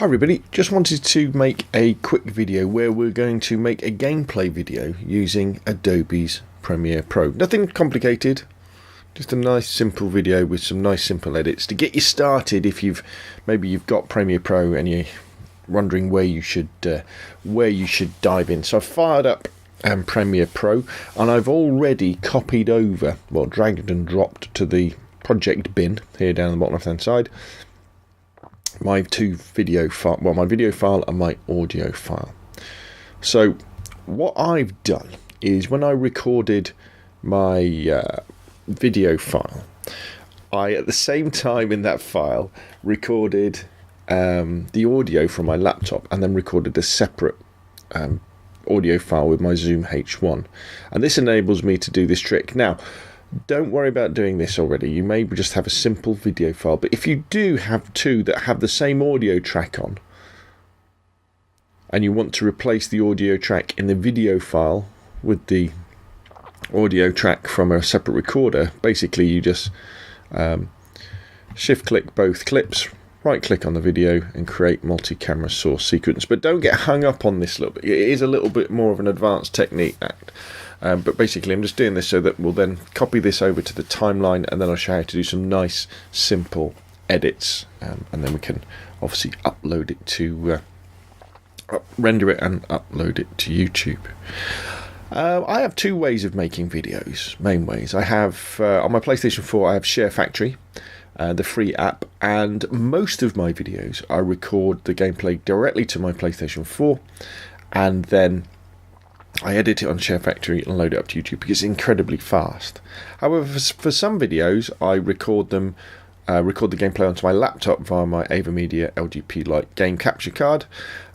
Hi everybody, just wanted to make a quick video where we're going to make a gameplay video using Adobe's Premiere Pro. Nothing complicated, just a nice simple video with some nice simple edits to get you started if maybe you've got Premiere Pro and you're wondering where you should dive in. So I've fired up Premiere Pro and I've already copied over, well, dragged and dropped to the project bin here down the bottom left hand side, my two video file, well, my video file and my audio file. So what I've done is when I recorded my video file, I at the same time in that file recorded the audio from my laptop and then recorded a separate audio file with my Zoom H1, and this enables me to do this trick. Now, don't worry about doing this already. You may just have a simple video file, but if you do have two that have the same audio track on and you want to replace the audio track in the video file with the audio track from a separate recorder, basically you just shift click both clips, right click on the video and create multi-camera source sequence. But don't get hung up on this little bit. It is a little bit more of an advanced technique, but basically I'm just doing this so that we'll then copy this over to the timeline, and then I'll show you how to do some nice simple edits, and then we can obviously upload it to render it and upload it to YouTube. I have two ways of making videos, main ways. I have on my PlayStation 4 I have Share Factory, the free app, and most of my videos I record the gameplay directly to my PlayStation 4 and then I edit it on Share Factory and load it up to YouTube because it's incredibly fast. However, for some videos I record the gameplay onto my laptop via my AverMedia LGP Lite game capture card,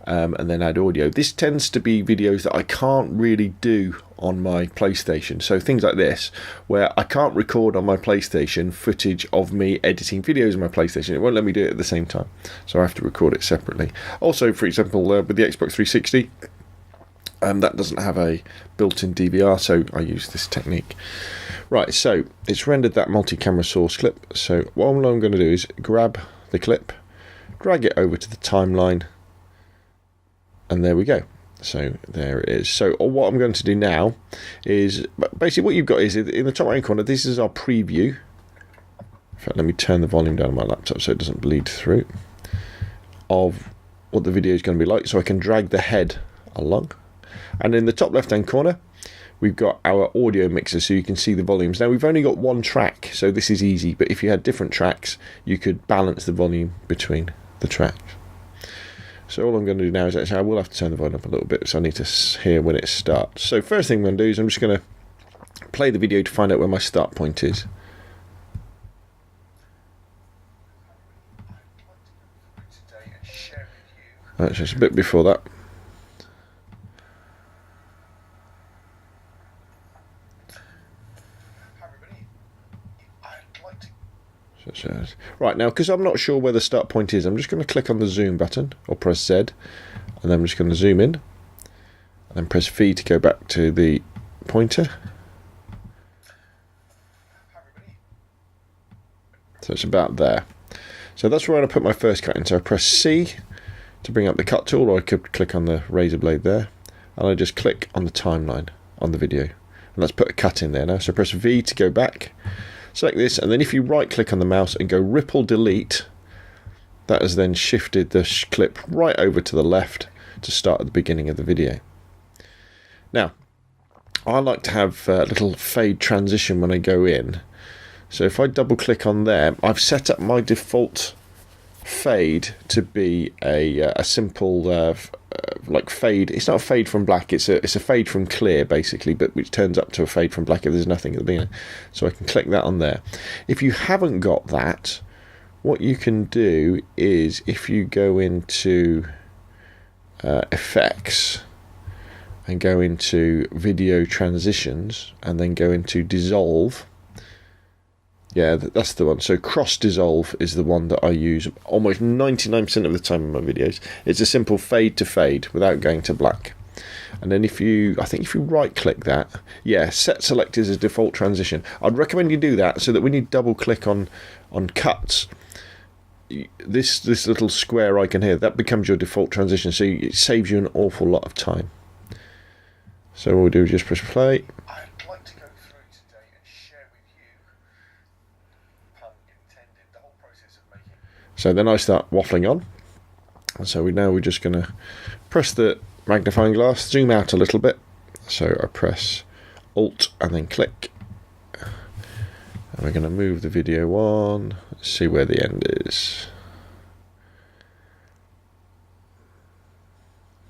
and then add audio. This tends to be videos that I can't really do on my PlayStation. So things like this, where I can't record on my PlayStation footage of me editing videos on my PlayStation. It won't let me do it at the same time, so I have to record it separately. Also, for example, with the Xbox 360, that doesn't have a built-in DVR, so I use this technique. Right, so it's rendered that multi-camera source clip. So what I'm going to do is grab the clip, drag it over to the timeline, and there we go. So there it is. So what I'm going to do now is, basically what you've got is in the top right corner, this is our preview. In fact, let me turn the volume down on my laptop so it doesn't bleed through, of what the video is going to be like, so I can drag the head along. And in the top left hand corner we've got our audio mixer, so you can see the volumes. Now we've only got one track, so this is easy, but if you had different tracks you could balance the volume between the tracks. So all I'm going to do now is actually, I will have to turn the volume up a little bit, so I need to hear when it starts. So first thing I'm going to do is I'm just going to play the video to find out where my start point is. That's just a bit before that. Right, now because I'm not sure where the start point is, I'm just going to click on the zoom button or press Z, and then I'm just going to zoom in and then press V to go back to the pointer. So it's about there. So that's where I put my first cut in. So I press C to bring up the cut tool, or I could click on the razor blade there, and I just click on the timeline on the video, and let's put a cut in there now. So press V to go back. Select this, and then if you right click on the mouse and go ripple delete, that has then shifted the clip right over to the left to start at the beginning of the video. Now I like to have a little fade transition when I go in, so if I double click on there, I've set up my default fade to be a simple like fade. It's not a fade from black, it's a fade from clear basically, but which turns up to a fade from black if there's nothing at the beginning. So I can click that on there. If you haven't got that, what you can do is if you go into effects and go into video transitions and then go into dissolve. Yeah, that's the one. So cross dissolve is the one that I use almost 99% of the time in my videos. It's a simple fade to fade without going to black. And then if you right click that, yeah, set select as a default transition. I'd recommend you do that so that when you double click on cuts, this little square icon here, that becomes your default transition, so it saves you an awful lot of time. So all we do is just press play. I'd like to go through today and share with you, pun intended, the whole process of making. So then I start waffling on. So we're just going to press the magnifying glass, zoom out a little bit. So I press Alt and then click. And we're going to move the video on, see where the end is.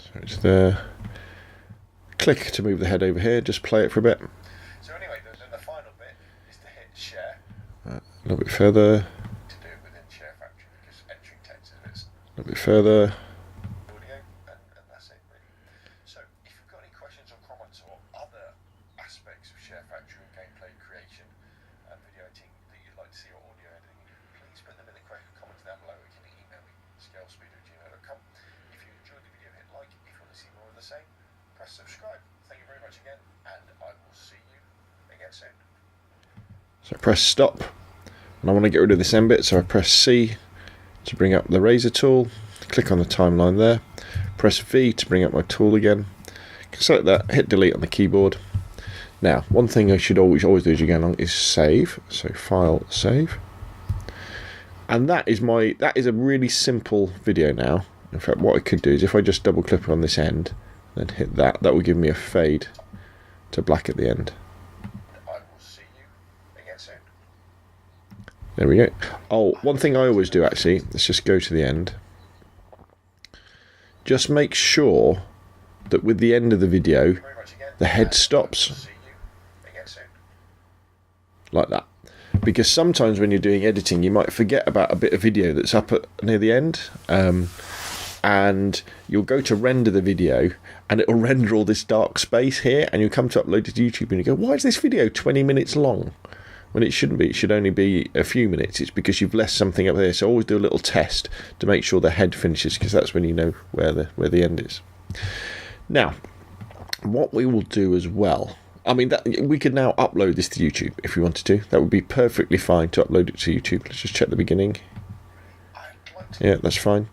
So it's there. Click to move the head over here, just play it for a bit. So anyway, then the final bit is to hit share. A little bit further. To do it within Share Factory, because entering text is A little bit further. audio, and that's it really. So if you've got any questions or comments or other aspects of Share Factory and gameplay creation and video editing that you'd like to see, or audio editing, please put them in the comments down below. You can email me, scalespeed@gmail.com. If you enjoyed the video, hit like. If you want to see more of the same, press subscribe. Thank you very much again, and I will see you again soon. So press stop. And I want to get rid of this end bit, so I press C to bring up the razor tool. Click on the timeline there. Press V to bring up my tool again. Select that, hit delete on the keyboard. Now, one thing I should always do as you go along is save. So file, save. And that is a really simple video now. In fact, what I could do is if I just double click on this end, then hit that will give me a fade to black at the end. I will see you again soon. There we go. Oh, one thing I always do actually, let's just go to the end. Just make sure that with the end of the video, the head stops. Like that. Because sometimes when you're doing editing, you might forget about a bit of video that's up near the end. And you'll go to render the video and it'll render all this dark space here, and you'll come to upload it to YouTube and you go, why is this video 20 minutes long? When it shouldn't be. It should only be a few minutes. It's because you've left something up there. So always do a little test to make sure the head finishes, because that's when you know where the end is. Now, what we will do as well, I mean, we could now upload this to YouTube if we wanted to. That would be perfectly fine to upload it to YouTube. Let's just check the beginning. Yeah, that's fine.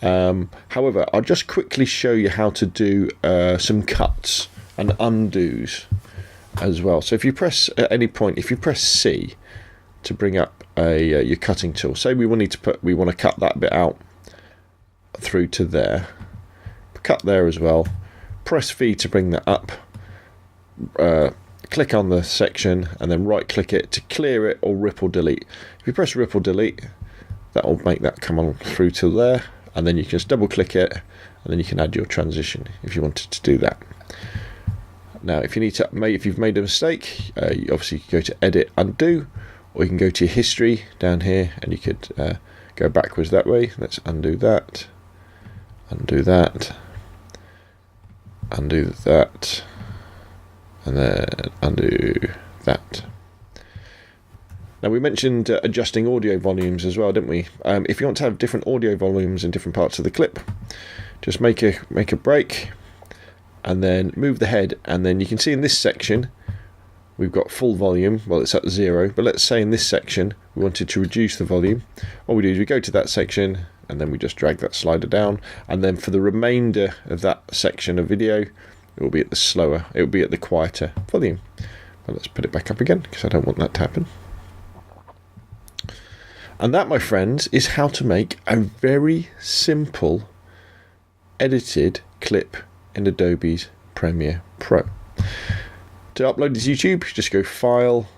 However, I'll just quickly show you how to do some cuts and undos as well. So if you press at any point, if you press C to bring up your cutting tool, say we want to cut that bit out through to there, cut there as well. Press V to bring that up. Click on the section and then right click it to clear it, or rip or delete. If you press rip or delete, that will make that come on through to there, and then you can just double click it and then you can add your transition if you wanted to do that. Now if you've made a mistake, you obviously go to edit, undo, or you can go to your history down here and you could go backwards that way. Let's undo that, undo that, undo that, and then undo that. Now we mentioned adjusting audio volumes as well, didn't we? If you want to have different audio volumes in different parts of the clip, just make a break and then move the head, and then you can see in this section we've got full volume. Well, it's at 0, but let's say in this section we wanted to reduce the volume. All we do is we go to that section and then we just drag that slider down, and then for the remainder of that section of video it will be at the quieter volume. But let's put it back up again because I don't want that to happen. And that, my friends, is how to make a very simple edited clip in Adobe's Premiere Pro. To upload this to YouTube, just go File,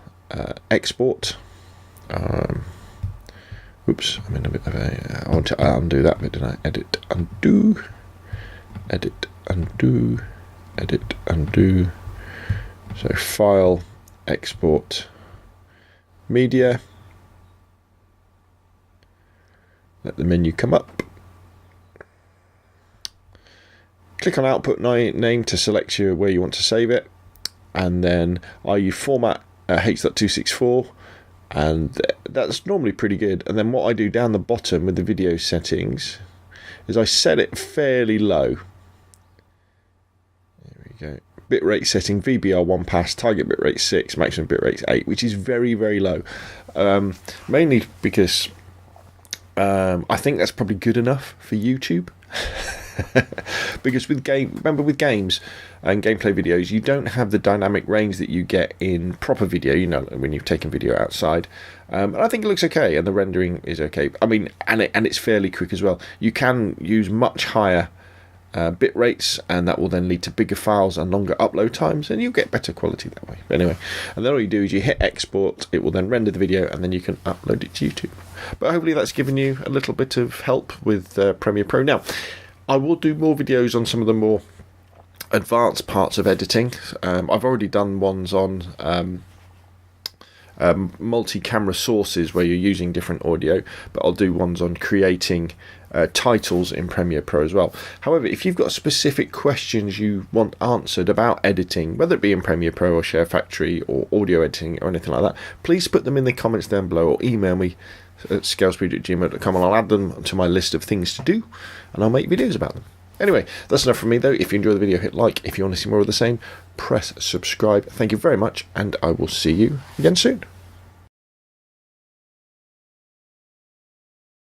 Export. Oops, I'm in a bit of a... I want to undo that bit, didn't I? Edit, undo, edit, undo, edit, undo. So File, Export, Media. Let the menu come up. Click on Output Name to select where you want to save it, and then I format H.264, and that's normally pretty good. And then what I do down the bottom with the video settings is I set it fairly low. There we go. Bitrate setting, VBR 1 pass, target bitrate 6, maximum bitrate 8, which is very, very low. Mainly because I think that's probably good enough for YouTube. Because with games and gameplay videos, you don't have the dynamic range that you get in proper video, you know, when you've taken video outside. And I think it looks okay, and the rendering is okay. I mean, and it's fairly quick as well. You can use much higher bit rates, and that will then lead to bigger files and longer upload times, and you'll get better quality that way. But anyway, and then all you do is you hit export, it will then render the video, and then you can upload it to YouTube. But hopefully that's given you a little bit of help with Premiere Pro. Now, I will do more videos on some of the more advanced parts of editing. I've already done ones on multi-camera sources where you're using different audio, but I'll do ones on creating titles in Premiere Pro as well. However, if you've got specific questions you want answered about editing, whether it be in Premiere Pro or Share Factory or audio editing or anything like that, please put them in the comments down below, or email me at scalespeed@gmail.com, and I'll add them to my list of things to do, and I'll make videos about them. Anyway, that's enough from me though. If you enjoy the video, hit like. If you want to see more of the same, press subscribe. Thank you very much, and I will see you again soon.